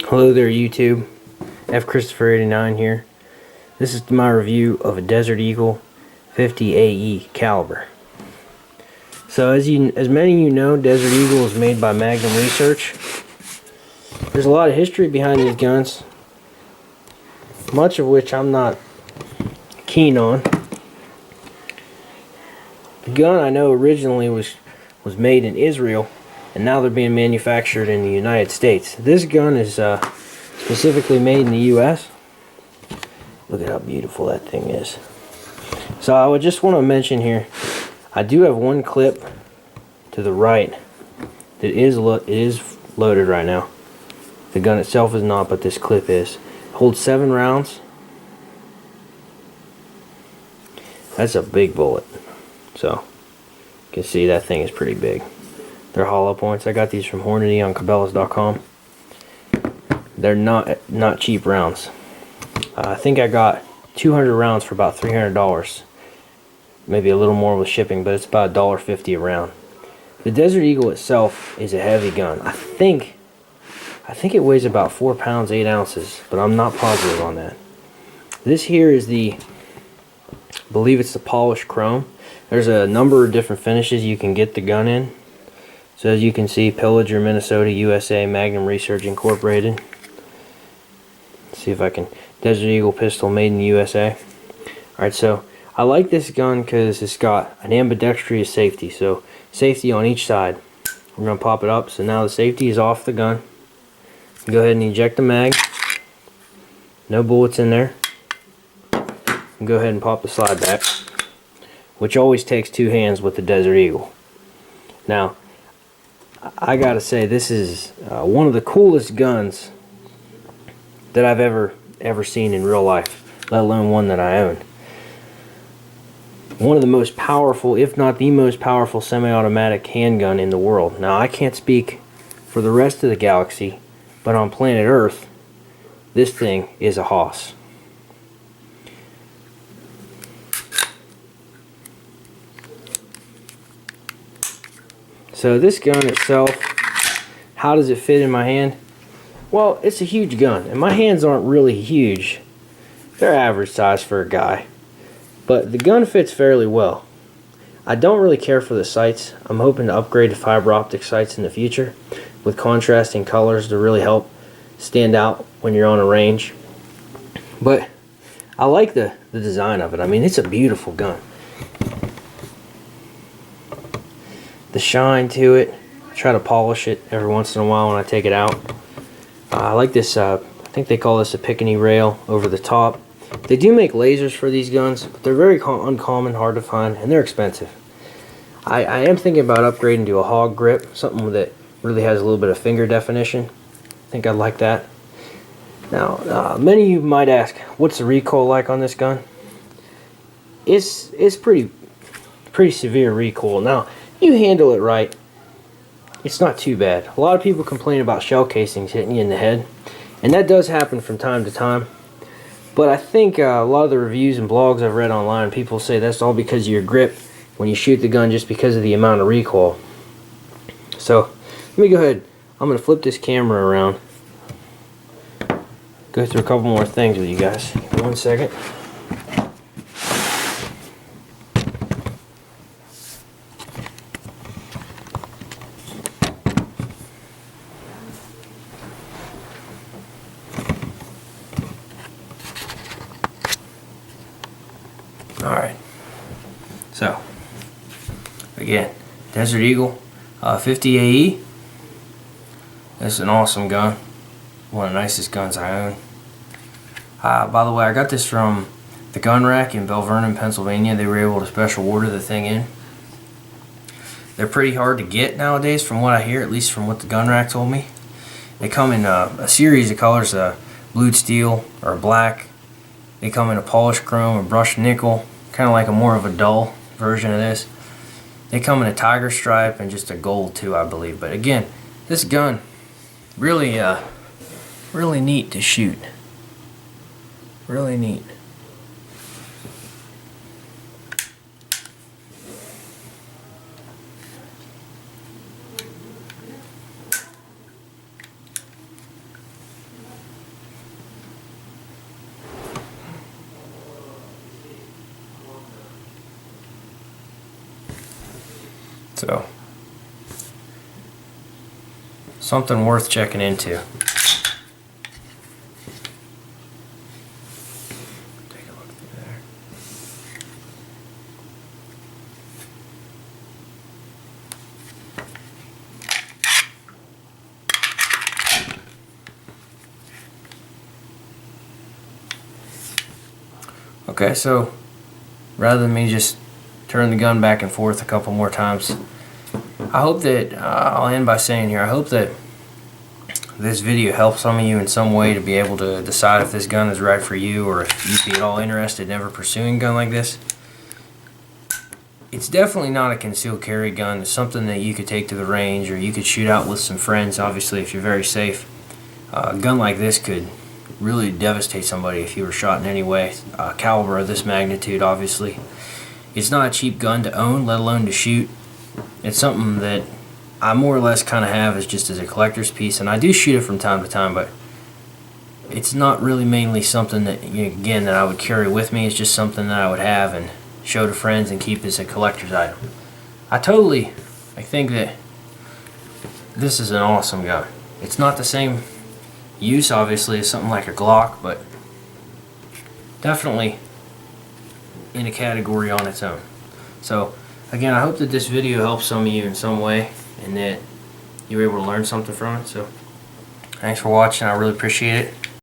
Hello there YouTube, F Christopher 89 here. This is my review of a Desert Eagle 50 AE caliber. So as many of you know, Desert Eagle is made by Magnum Research. There's a lot of history behind these guns, much of which I'm not keen on. The gun I know originally was made in Israel, and now they're being manufactured in the United States. This gun is specifically made in the US. Look at how beautiful that thing is. So I would just want to mention here, I do have one clip to the right that is loaded right now. The gun itself is not, but this clip is. It holds 7 rounds. That's a big bullet. So you can see that thing is pretty big. They're hollow points. I got these from Hornady on Cabela's.com. They're not cheap rounds. I think I got 200 rounds for about $300. Maybe a little more with shipping, but it's about $1.50 a round. The Desert Eagle itself is a heavy gun. I think it weighs about 4 pounds 8 ounces, but I'm not positive on that. This here is I believe it's the polished chrome. There's a number of different finishes you can get the gun in. So as you can see, Pillager, Minnesota, USA, Magnum Research Incorporated. Let's see if I can. Desert Eagle pistol made in the USA. Alright, so I like this gun because it's got an ambidextrous safety. So safety on each side. We're going to pop it up. So now the safety is off the gun. Go ahead and eject the mag. No bullets in there. And go ahead and pop the slide back, which always takes 2 hands with the Desert Eagle. Now, I gotta say, this is one of the coolest guns that I've ever seen in real life, let alone one that I own. One of the most powerful, if not the most powerful, semi-automatic handgun in the world. Now, I can't speak for the rest of the galaxy, but on planet Earth, this thing is a hoss. So this gun itself, how does it fit in my hand? Well, it's a huge gun, and my hands aren't really huge. They're average size for a guy. But the gun fits fairly well. I don't really care for the sights. I'm hoping to upgrade to fiber optic sights in the future with contrasting colors to really help stand out when you're on a range. But I like the design of it. I mean, it's a beautiful gun. The shine to it. I try to polish it every once in a while when I take it out. I like this, I think they call this a Picatinny rail over the top. They do make lasers for these guns, but they're very uncommon, hard to find, and they're expensive. I am thinking about upgrading to a hog grip, something that really has a little bit of finger definition. I think I'd like that. Now, many of you might ask, what's the recoil like on this gun? It's pretty severe recoil. Now, you handle it right, it's not too bad. A lot of people complain about shell casings hitting you in the head, and that does happen from time to time. But I think a lot of the reviews and blogs I've read online, people say that's all because of your grip when you shoot the gun, just because of the amount of recoil. So let me go ahead. I'm going to flip this camera around, go through a couple more things with you guys. Give me 1 second. Alright, so again, Desert Eagle 50 AE. This is an awesome gun, one of the nicest guns I own. By the way, I got this from the Gun Rack in Bell Vernon, Pennsylvania. They were able to special order the thing in. They're pretty hard to get nowadays from what I hear, at least from what the Gun Rack told me. They come in a series of colors, blued steel or black. They come in a polished chrome or brushed nickel, kind of like a more of a dull version of this. They come in a tiger stripe and just a gold too, I believe. But again, this gun, really neat to shoot. Really neat. So, something worth checking into. Take a look through there. Okay, so rather than me just turn the gun back and forth a couple more times, I hope that, I'll end by saying here, I hope that this video helps some of you in some way to be able to decide if this gun is right for you, or if you'd be at all interested in ever pursuing a gun like this. It's definitely not a concealed carry gun. It's something that you could take to the range, or you could shoot out with some friends, obviously, if you're very safe. A gun like this could really devastate somebody if you were shot in any way. A caliber of this magnitude, obviously. It's not a cheap gun to own, let alone to shoot. It's something that I more or less kind of have as just as a collector's piece, and I do shoot it from time to time, but it's not really mainly something that, again, that I would carry with me. It's just something that I would have and show to friends and keep as a collector's item. I think that this is an awesome gun. It's not the same use, obviously, as something like a Glock, but definitely in a category on its own. So, again, I hope that this video helps some of you in some way, and that you were able to learn something from it. So, thanks for watching. I really appreciate it.